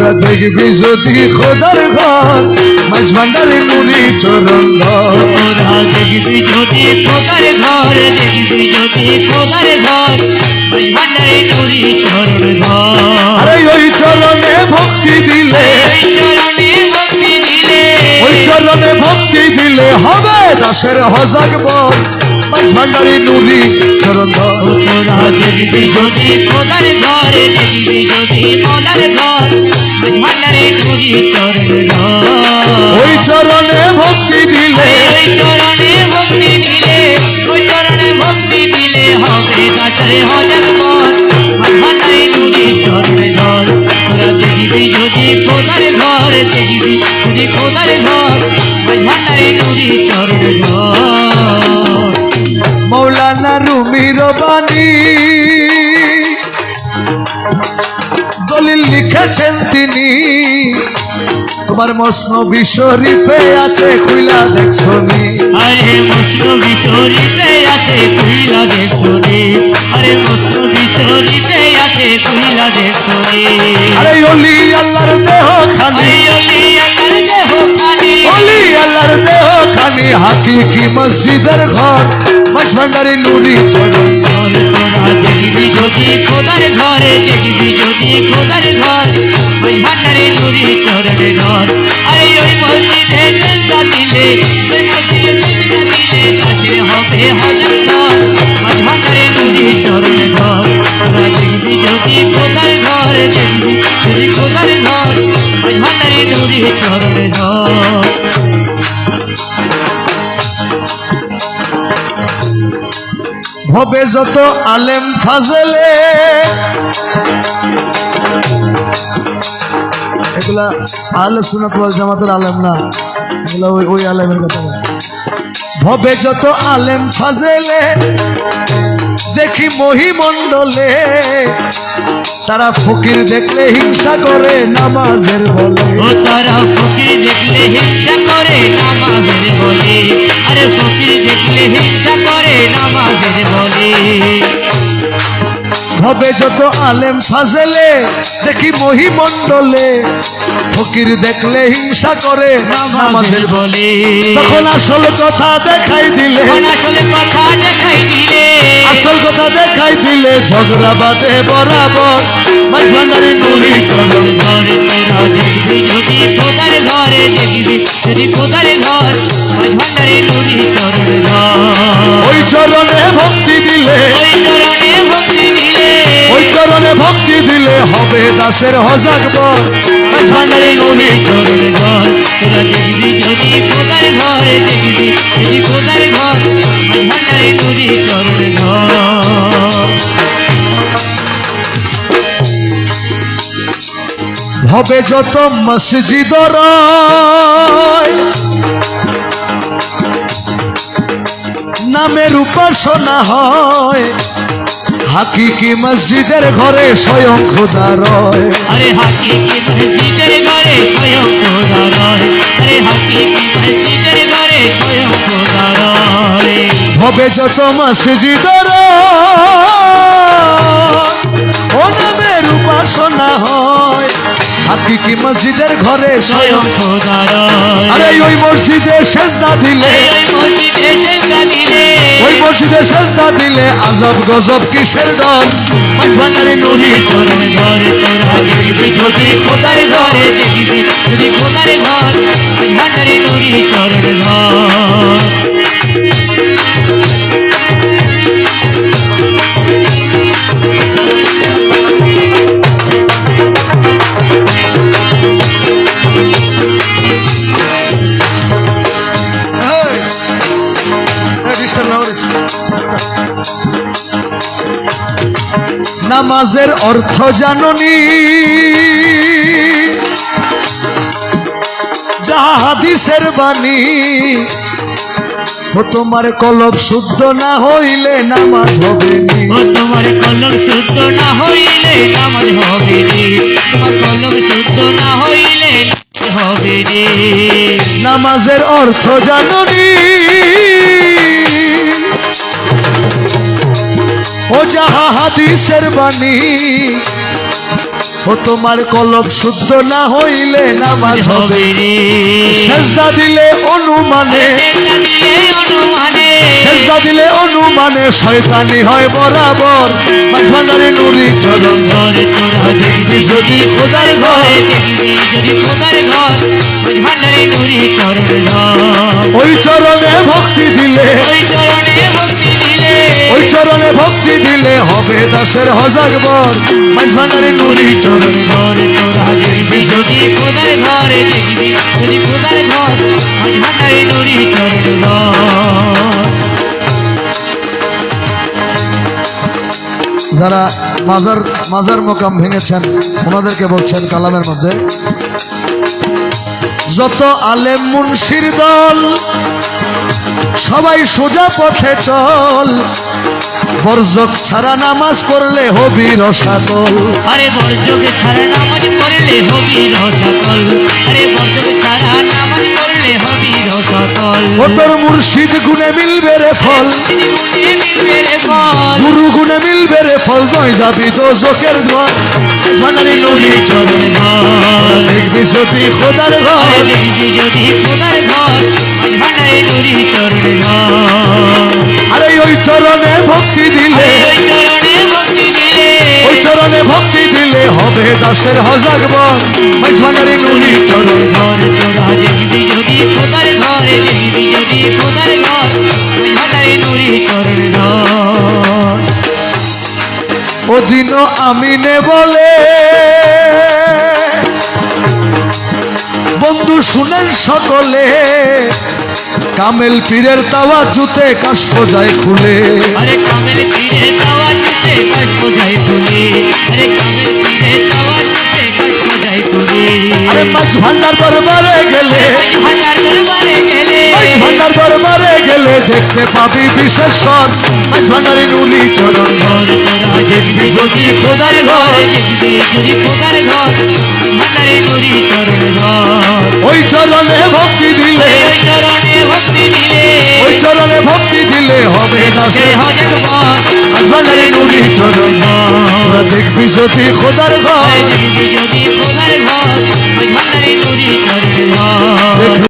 তোরা দেখবি যদি খোদার ঘর মাঝ ভান্ডারে নুরি চরণ ঘর তোরা দেখবি যদি খোদার ঘর দেখবি যদি খোদার ঘর ওই ভান্ডারে নুরি চরণ ঘর আরে ওই চরণে ভক্তি দিলে ওই চরণে ভক্তি দিলে হবে দাসের হজাক বল মাঝ ভান্ডারে নুরি চরণ ঘর তোরা দেখবি যদি খোদার ঘর দেখবি যদি খোদার ঘর ওই ভান্ডারে নুরি চরণ ঘর ওই চরণে ভক্তি দিলে ওই চরণে ভক্তি দিলে ওই চরণে ভক্তি দিলে হবে দাসের হজাক বল ভান্ডারে নুরি চরণ ঘর তোরা দেখবি যদি খোদার ঘর দেখবি যদি খোদার ঘর ওই ভান্ডারে নুরি চরণ ঘর মৌলানা রুমির বাণী দলিল লিখেছেন তিনি তোমার মসনবী শরীফে আছে খুইলা দেখছনি আরে মুসনবী শরীফে আছে খুইলা দেখছনি আরে মুসনবী শরীফে আছে খুইলা দেখছনি আরে ওলি আল্লাহর দেহ খানি আরে ওলি আল্লাহর দেহ খানি ওলি আল্লাহর দেহ খানি হাকিকি মসজিদের ঘর মাঝ ভান্ডারে নুরি চরণ তোরা দেখবি যদি খোদার ঘরে দেখবি যদি খোদার ঘর ওই ভান্ডারে নুরি চরণ ঘর আরে ওই মসজিদে সেজদা দিলে ওই মসজিদে সেজদা দিলে কাছে হবে হাজার ঘর ওই ভান্ডারে নুরি চরণ ঘর তোরা দেখবি যদি খোদার ঘর দেখবি যদি খোদার ঘর ওই ভান্ডারে নুরি চরণ ঘর হবে যত আলেম ফাজলে এগুলা আহলে সুন্নাত ওয়াল জামাতের আলেম না, এগুলা ওই আলেমের কথা না। হবে যত আলেম ফাজলে দেখি মহিমণ্ডলে তারা ফকির দেখলে হিংসা করে নামাজের বলে ও তারা ফকির দেখলে হিংসা করে নামাজের বলে আরে ফকির দেখলে হিংসা করে নামাজের বলে হবে যত আলেম ফাজলে দেখি মহিমণ্ডলে ফকির দেখলে হিংসা করে নামাজের বলে তখন আসল কথা দেখাই দিলে আসলে কথা দেখাই দিলে আসল কথা দেখাই দিলে ঝগড়া বাঁধে বরাবর মাঝ ভান্ডারে নুরি চরণ ঘরে তোরা দেখবি যদি খোদার ঘরে দেখবি যদি খোদার ঘর ওই ভান্ডারে নুরি চরণ ঘর ওই চরণে ভক্তি দিলে ওই চরণে ভক্তি দিলে ওই চরণে ভক্তি দিলে হবে দাসের হজাক বল মাঝ ভান্ডারে নুরি চরণ ঘর তোরা দেখবি যদি খোদার ঘরে দেখবি যদি খোদার ঘর ওই ভান্ডারে নুরি চরণ ঘর হবে যত মসজিদ নামের উপাসনা হয় হাকিকি মসজিদের ঘরে স্বয়ং খোদা রয় আরে হাকিকি মসজিদের ঘরে স্বয়ং খোদা রয় আরে হাকিকি মসজিদের ঘরে স্বয়ং খোদা রয় হবে যত মসজিদ ও নামের উপাসনা হয় হাকিকি মসজিদের ঘরে স্বয়ং খোদা রয় আরে ওই মসজিদে সেজদা দিলে ওই মসজিদে সেজদা দিলে ওই মসজিদে সেজদা দিলে আজব গজব কিসের ডর মাঝ ভান্ডারে নুরি চরণ ঘরে তোরা দেখবি যদি খোদার ঘরে দেখবি যদি খোদার ঘর ওই ভান্ডারে নুরি চরণ ঘর নামাজের অর্থ জাননি যাহা হাদিসের বাণী ও তোমার কলব শুদ্ধ না হইলে নামাজ হবে নি ও তোমার কলম শুদ্ধ না হইলে নামাজ হবে রে তোমার কলম শুদ্ধ না হইলে হবে রে নামাজের অর্থ জাননি ও যাহা হাদিসের বাণী ও তোমার কলব শুদ্ধ না হইলে নামাজ হবে রে সেজদা দিলে অনুমানে সেজদা দিলে অনুমানে শয়তানি হয় বরাবর মাঝভান্ডারি নুরি চরণ ঘরে তোরা দেখবি যদি খোদার ঘরে দেখবি যদি খোদার ঘর ওই ভান্ডারে নুরি চরণ ঘর ওই চরণে ভক্তি দিলে ওই চরণে ভক্তি দিলে ওই চরণে ভক্তি দিলে হবে দাসের হজাক বর মাঝভান্ডারি নুরি চরণ ঘরে তোরা দেখবি যদি খোদার ঘরে দেখবি যদি খোদার ঘর ওই ভান্ডারে নুরি চরণ ঘর যারা মাজার মাজার মোকাম ভেঙেছেন ওনাদেরকে বলছেন কালামের মধ্যে যত আলেম মুন্সির দল সবাই সোজা পথে চল বর্জক ছাড়া নামাজ পড়লে হবি রসাতল আরে বর্জকে ছাড়া নামাজ পড়লে হবি রসাতল আরে বর্জকে ছাড়া নামাজ পড়লে হবি রসাতল ও তোর মুর্শিদ গুণে মিলবে রে ফল গুণে মিলবে রে ফল গুরু গুণে মিলবে রে ফল নয় যাবি তো জোকের ঘর ভান্ডারি নুরি চরণ ঘর দেখবি যদি খোদার ঘর আরে দেখবি যদি খোদার ঘর ওই ভান্ডারে নুরি চরণ ঘর আরে ওই চরণে ভক্তি দিলে ওই চরণে ভক্তি দিলে হবে দাসের হজাক বর মাঝভান্ডারি নুরি চরণ ঘর তোরা দেখবি যদি খোদার ঘরে দেখবি যদি খোদার ঘর ওই ভান্ডারে নুরি চরণ ঘর ও দিন আমিনে বলে বন্ধু শুনেন সকলে কামেল পীরের তাওয়া জুতে কাশ যায় খুলে আরে কামেল পীরে তাওয়া জুতে কাশ যায় খুলে আরে কামেল পীরে তাওয়া জুতে কাশ যায় খুলে আরে মাছ ভান্ডার দরবারে গেলে ভান্ডার দরবারে গেলে মাছ ভান্ডার দরবারে গেলে দেখতে পাবি বিশেষ স্বর মাছ ভান্ডারি নুলি চরণ ঘর তোরা দেখবি যদি খোদার ঘরে দেখবি যদি খোদার ঘর ভান্ডারে নুরি চরণ ঘর ওই চরণে ভক্তি দিলে ওই চরণে ভক্তি দিলে ওই চরণে ভক্তি দিলে হবে সে দাসের হজক বর মাছ ভান্ডারি নুলি চরণ তোরা দেখবি যদি খোদার ঘর দেখবি যদি খোদার ঘর ওই ভান্ডারে নুরি চরণ ঘর